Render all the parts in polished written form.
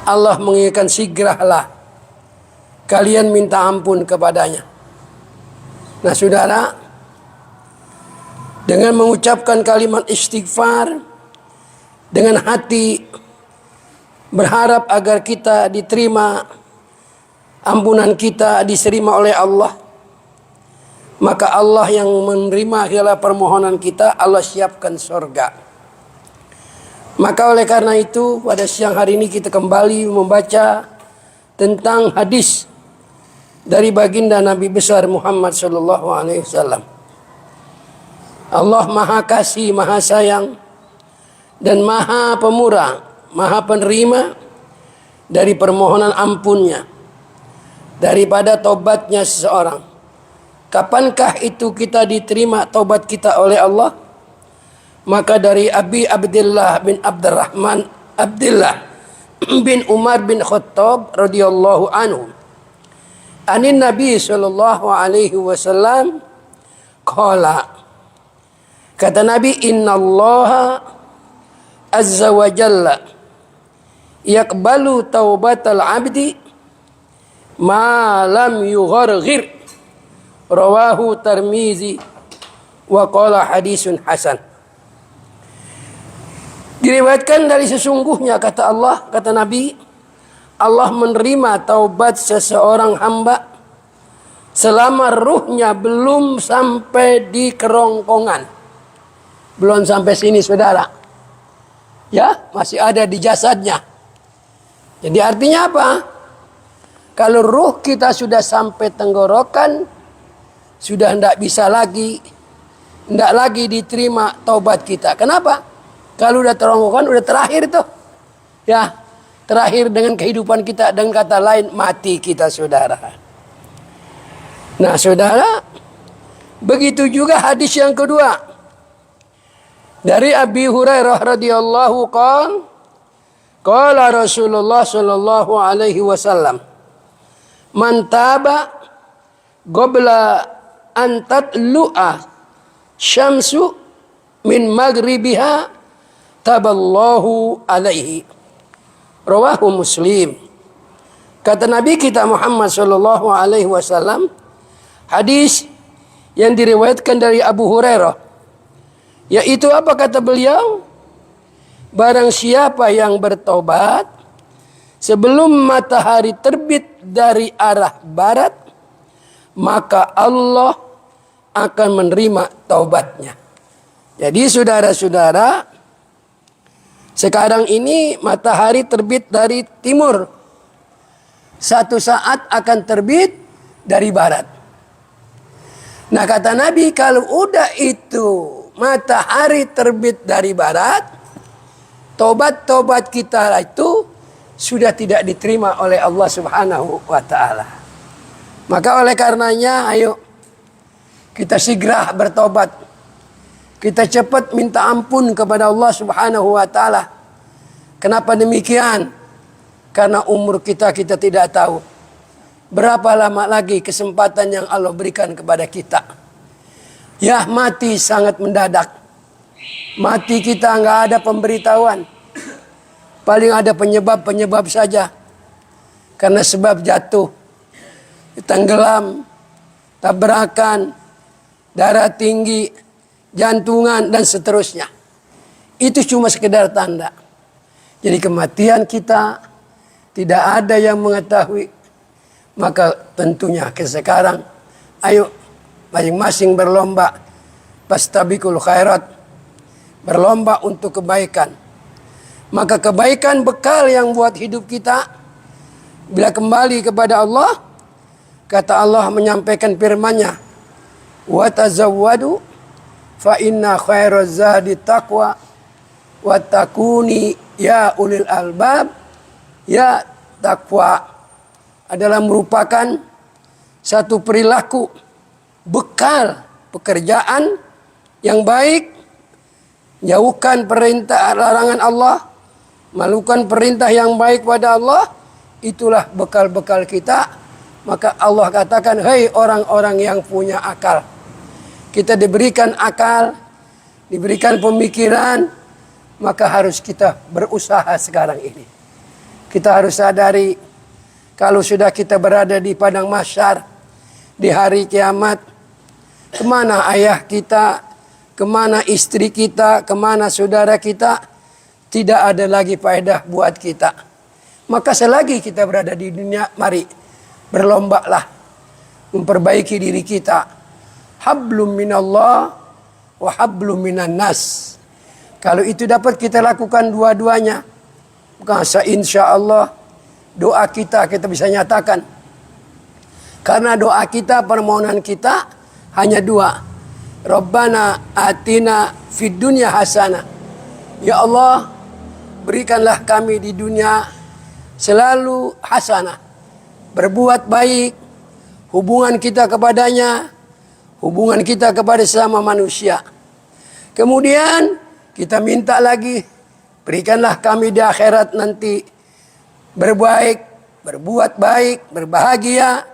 Allah mengingatkan, segeralah kalian minta ampun kepadanya. Nah saudara, dengan mengucapkan kalimat istighfar, dengan hati berharap agar kita diterima, ampunan kita diterima oleh Allah, maka Allah yang menerima segala permohonan kita, Allah siapkan surga. Maka oleh karena itu pada siang hari ini kita kembali membaca tentang hadis dari baginda Nabi besar Muhammad sallallahu alaihi wasallam. Allah Maha Kasih, Maha Sayang dan Maha Pemurah, Maha Penerima dari permohonan ampunnya, daripada tobatnya seseorang. Kapankah itu kita diterima tobat kita oleh Allah? Maka dari Abi Abdullah bin Abdurrahman Abdullah bin Umar bin Khattab radhiyallahu anhu, anin Nabi sallallahu alaihi wasallam qala, kata Nabi, innallaha azza wa jalla yaqbalu taubatal abdi ma lam yugharghir, rawahu Tirmizi wa qala hadisun hasan. Diriwayatkan dari sesungguhnya, kata Allah, kata Nabi, Allah menerima taubat seseorang hamba selama ruhnya belum sampai di kerongkongan. Belum sampai sini saudara, ya, masih ada di jasadnya. Jadi artinya apa? Kalau ruh kita sudah sampai tenggorokan, sudah tidak bisa lagi, tidak lagi diterima taubat kita. Kenapa? Kalau udah terongkongan, udah terakhir tuh. Ya, terakhir dengan kehidupan kita, dengan kata lain mati kita saudara. Nah saudara, begitu juga hadis yang kedua dari Abi Hurairah radhiyallahu qala, qala Rasulullah sallallahu alaihi wasallam, man taba qabla an tatlu'a syamsu min maghribiha taballahu alaihi, rawahu Muslim. Kata Nabi kita Muhammad sallallahu alaihi wasallam, hadis yang diriwayatkan dari Abu Hurairah, yaitu apa kata beliau? Barang siapa yang bertobat sebelum matahari terbit dari arah barat, maka Allah akan menerima taubatnya. Jadi saudara-saudara, sekarang ini matahari terbit dari timur, satu saat akan terbit dari barat. Nah kata Nabi, kalau udah itu matahari terbit dari barat, tobat-tobat kita itu sudah tidak diterima oleh Allah Subhanahu wa Ta'ala. Maka oleh karenanya, ayo kita segera bertobat. Kita cepat minta ampun kepada Allah Subhanahu wa Ta'ala. Kenapa demikian? Karena umur kita tidak tahu berapa lama lagi kesempatan yang Allah berikan kepada kita. Ya, mati sangat mendadak. Mati kita nggak ada pemberitahuan. Paling ada penyebab-penyebab saja. Karena sebab jatuh, tenggelam, tabrakan, darah tinggi, jantungan, dan seterusnya. Itu cuma sekedar tanda. Jadi kematian kita tidak ada yang mengetahui. Maka tentunya sekarang, ayo masing-masing berlomba, fastabiqul khairat, berlomba untuk kebaikan. Maka kebaikan bekal yang buat hidup kita. Bila kembali kepada Allah, kata Allah menyampaikan firman-Nya, wa tazawwadu fa inna khairaz zadi taqwa wattaquni ya ulil albab. Ya, takwa adalah merupakan satu perilaku, bekal pekerjaan yang baik, jauhkan perintah larangan Allah, melakukan perintah yang baik pada Allah. Itulah bekal-bekal kita. Maka Allah katakan, hei orang-orang yang punya akal. Kita diberikan akal, diberikan pemikiran, maka harus kita berusaha sekarang ini. Kita harus sadari kalau sudah kita berada di padang mahsyar di hari kiamat, kemana ayah kita, kemana istri kita, kemana saudara kita, tidak ada lagi faedah buat kita. Maka selagi kita berada di dunia, mari berlombalah memperbaiki diri kita. Hablum minallah wa hablum minan nas. Kalau itu dapat kita lakukan dua-duanya, maka insya Allah doa kita bisa nyatakan. Karena doa kita, permohonan kita hanya dua. Rabbana atina fid dunya hasanah. Ya Allah, berikanlah kami di dunia selalu hasanah. Berbuat baik, hubungan kita kepadanya, hubungan kita kepada sesama manusia. Kemudian kita minta lagi, berikanlah kami di akhirat nanti berbaik, berbuat baik, berbahagia.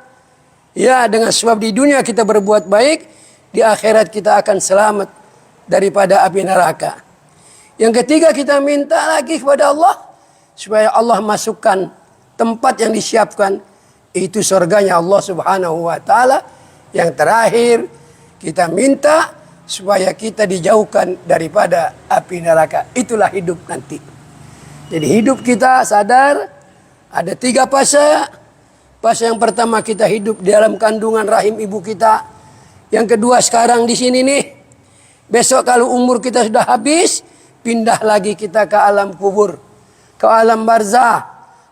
Ya, dengan sebab di dunia kita berbuat baik, di akhirat kita akan selamat daripada api neraka. Yang ketiga, kita minta lagi kepada Allah supaya Allah masukkan tempat yang disiapkan, itu surganya Allah Subhanahu wa taala. Yang terakhir, kita minta supaya kita dijauhkan daripada api neraka. Itulah hidup nanti. Jadi hidup kita sadar ada 3 fase. Fase yang pertama, kita hidup di dalam kandungan rahim ibu kita. Yang kedua, sekarang di sini nih. Besok kalau umur kita sudah habis, pindah lagi kita ke alam kubur, ke alam barzah.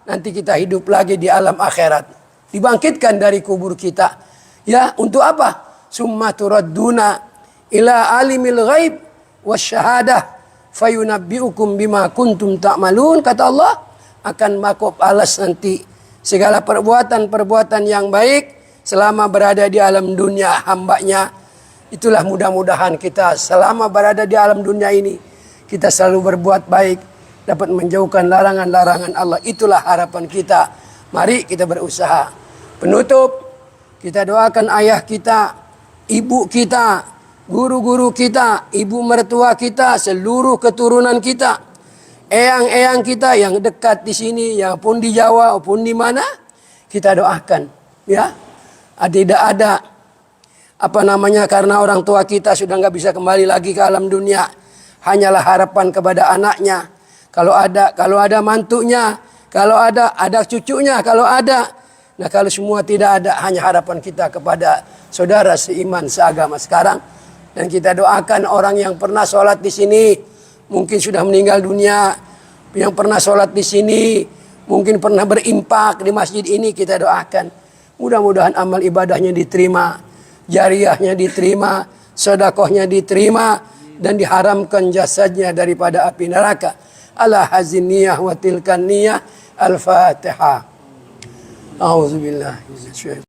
Nanti kita hidup lagi di alam akhirat. Dibangkitkan dari kubur kita. Ya, untuk apa? Summa turadduna ila alimil ghaib wasyahadah fayunabbiukum bima kuntum ta'malun. Kata Allah, akan makop alas nanti segala perbuatan-perbuatan yang baik selama berada di alam dunia hambanya. Itulah mudah-mudahan kita selama berada di alam dunia ini, kita selalu berbuat baik, dapat menjauhkan larangan-larangan Allah. Itulah harapan kita. Mari kita berusaha. Penutup, kita doakan ayah kita, ibu kita, guru-guru kita, ibu mertua kita, seluruh keturunan kita, eyang-eyang kita yang dekat di sini, yang pun di Jawa maupun di mana, kita doakan. Ya, tidak ada karena orang tua kita sudah nggak bisa kembali lagi ke alam dunia. Hanyalah harapan kepada anaknya. Kalau ada mantunya, kalau ada cucunya, kalau ada. Nah, kalau semua tidak ada, hanya harapan kita kepada saudara seiman seagama sekarang. Dan kita doakan orang yang pernah sholat di sini, mungkin sudah meninggal dunia, yang pernah sholat di sini, mungkin pernah berimpak di masjid ini, kita doakan. Mudah-mudahan amal ibadahnya diterima, jariyahnya diterima, sedekahnya diterima, dan diharamkan jasadnya daripada api neraka. Ala hazin niyah wa tilkan niyah. Al-Fatihah. A'udzubillahi minasyaitonir